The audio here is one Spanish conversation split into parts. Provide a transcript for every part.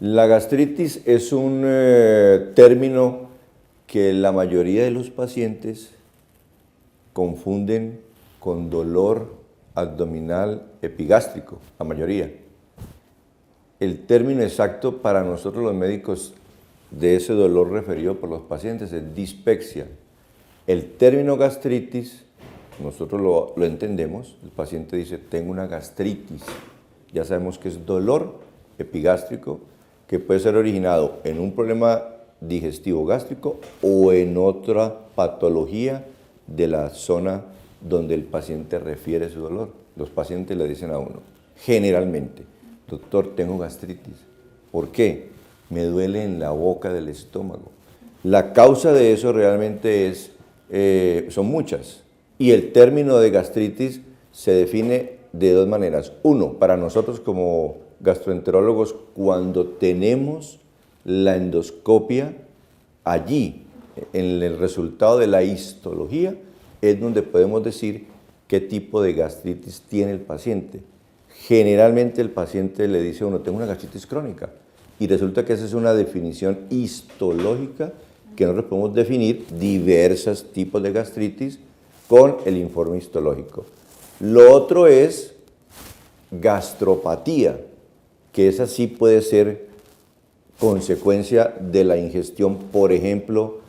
La gastritis es un término que la mayoría de los pacientes confunden con dolor abdominal epigástrico, la mayoría. El término exacto para nosotros los médicos de ese dolor referido por los pacientes es dispepsia. El término gastritis, nosotros lo entendemos, el paciente dice, tengo una gastritis. Ya sabemos que es dolor epigástrico que puede ser originado en un problema digestivo gástrico o en otra patología de la zona donde el paciente refiere su dolor. Los pacientes le dicen a uno, generalmente, doctor, tengo gastritis. ¿Por qué? Me duele en la boca del estómago. La causa de eso realmente son muchas. Y el término de gastritis se define de dos maneras. Uno, para nosotros como gastroenterólogos, cuando tenemos la endoscopia, allí, en el resultado de la histología, es donde podemos decir qué tipo de gastritis tiene el paciente. Generalmente el paciente le dice a uno, tengo una gastritis crónica, y resulta que esa es una definición histológica que nosotros podemos definir diversos tipos de gastritis con el informe histológico. Lo otro es gastropatía, que esa sí puede ser consecuencia de la ingestión, por ejemplo,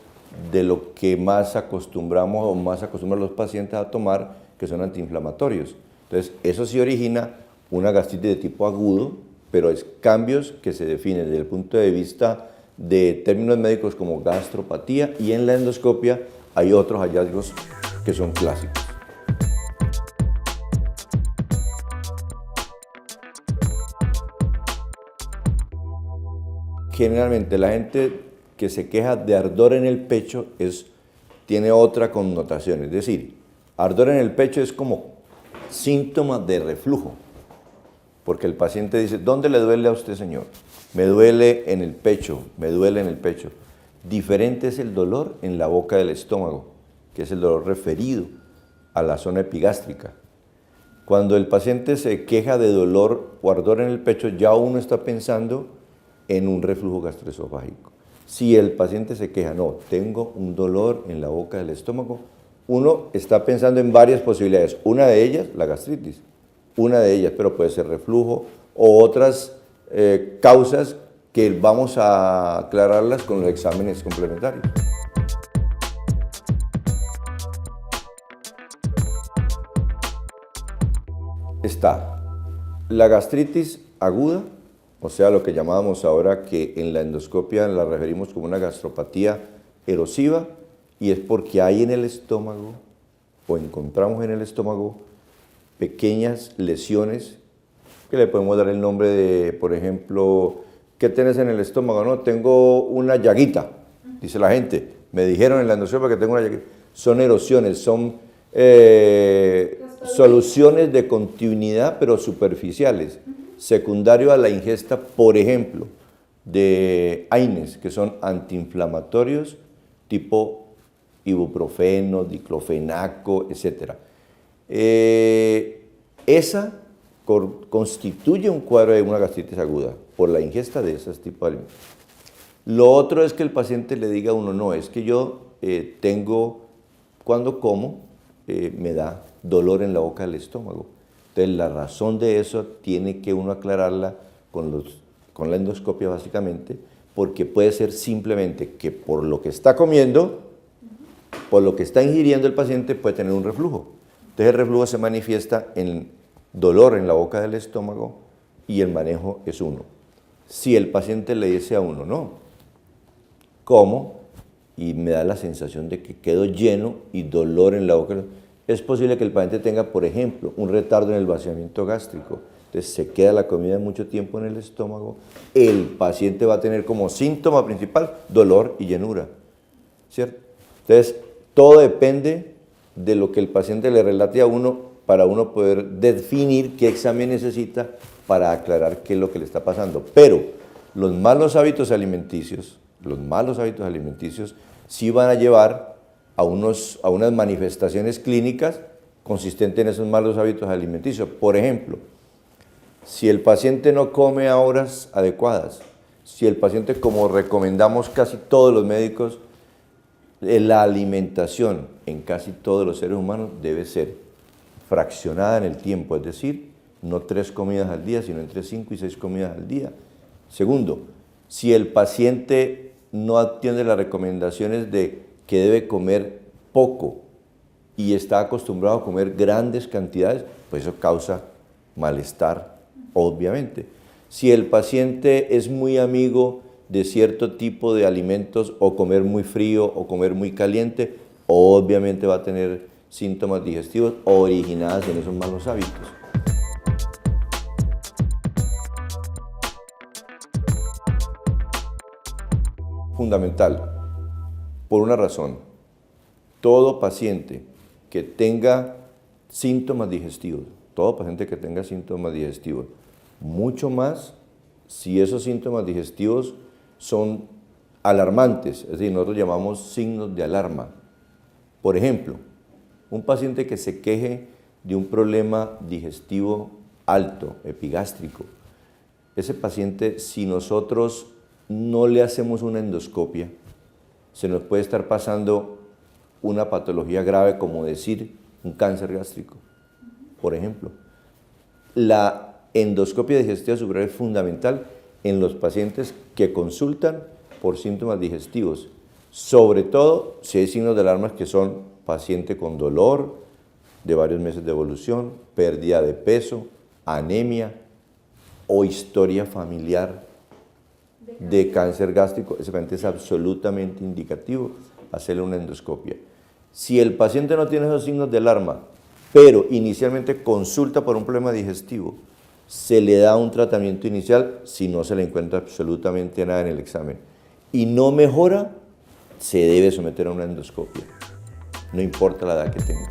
de lo que más acostumbramos o más acostumbran los pacientes a tomar, que son antiinflamatorios. Entonces, eso sí origina una gastritis de tipo agudo, pero es cambios que se definen desde el punto de vista de términos médicos como gastropatía, y en la endoscopia hay otros hallazgos que son clásicos. Generalmente la gente que se queja de ardor en el pecho tiene otra connotación, es decir, ardor en el pecho es como síntoma de reflujo, porque el paciente dice, ¿dónde le duele a usted, señor? Me duele en el pecho, me duele en el pecho. Diferente es el dolor en la boca del estómago, que es el dolor referido a la zona epigástrica. Cuando el paciente se queja de dolor o ardor en el pecho, ya uno está pensando en un reflujo gastroesofágico. Si el paciente se queja, no, tengo un dolor en la boca del estómago, uno está pensando en varias posibilidades. Una de ellas, la gastritis. Una de ellas, pero puede ser reflujo o otras causas que vamos a aclararlas con los exámenes complementarios. Está la gastritis aguda, o sea, lo que llamábamos ahora, que en la endoscopia la referimos como una gastropatía erosiva, y es porque hay en el estómago, o encontramos en el estómago, pequeñas lesiones que le podemos dar el nombre de, por ejemplo, ¿qué tienes en el estómago? No, tengo una llaguita, dice la gente. Me dijeron en la endoscopia que tengo una llaguita. Son erosiones, son soluciones de continuidad, pero superficiales, secundario a la ingesta, por ejemplo, de AINES, que son antiinflamatorios tipo ibuprofeno, diclofenaco, etc. Esa constituye un cuadro de una gastritis aguda por la ingesta de esos tipos de alimentos. Lo otro es que el paciente le diga a uno, no, es que yo cuando como, me da dolor en la boca del estómago. Entonces, la razón de eso tiene que uno aclararla con la endoscopia básicamente, porque puede ser simplemente que por lo que está comiendo, por lo que está ingiriendo el paciente, puede tener un reflujo. Entonces, el reflujo se manifiesta en dolor en la boca del estómago y el manejo es uno. Si el paciente le dice a uno, no, como y me da la sensación de que quedo lleno y dolor en la boca, es posible que el paciente tenga, por ejemplo, un retardo en el vaciamiento gástrico. Entonces se queda la comida mucho tiempo en el estómago, el paciente va a tener como síntoma principal dolor y llenura, ¿cierto? Entonces todo depende de lo que el paciente le relate a uno para uno poder definir qué examen necesita para aclarar qué es lo que le está pasando. Pero los malos hábitos alimenticios sí van a llevar a unas manifestaciones clínicas consistentes en esos malos hábitos alimenticios. Por ejemplo, si el paciente no come a horas adecuadas, Si el paciente, como recomendamos casi todos los médicos, la alimentación en casi todos los seres humanos debe ser fraccionada en el tiempo, es decir, no 3 comidas al día, sino entre 5 y 6 comidas al día. Segundo, si el paciente no atiende las recomendaciones de que debe comer poco y está acostumbrado a comer grandes cantidades, pues eso causa malestar, obviamente. Si el paciente es muy amigo de cierto tipo de alimentos o comer muy frío o comer muy caliente, obviamente va a tener síntomas digestivos originados en esos malos hábitos. Fundamental, por una razón, todo paciente que tenga síntomas digestivos, mucho más si esos síntomas digestivos son alarmantes, es decir, nosotros llamamos signos de alarma. Por ejemplo, un paciente que se queje de un problema digestivo alto, epigástrico, ese paciente, si nosotros no le hacemos una endoscopia, se nos puede estar pasando una patología grave, como decir un cáncer gástrico, por ejemplo. La endoscopia digestiva superior es fundamental en los pacientes que consultan por síntomas digestivos, sobre todo si hay signos de alarma que son paciente con dolor de varios meses de evolución, pérdida de peso, anemia o historia familiar de cáncer gástrico. Ese paciente es absolutamente indicativo hacerle una endoscopia. Si el paciente no tiene esos signos de alarma, pero inicialmente consulta por un problema digestivo, se le da un tratamiento inicial si no se le encuentra absolutamente nada en el examen y no mejora, se debe someter a una endoscopia, no importa la edad que tenga.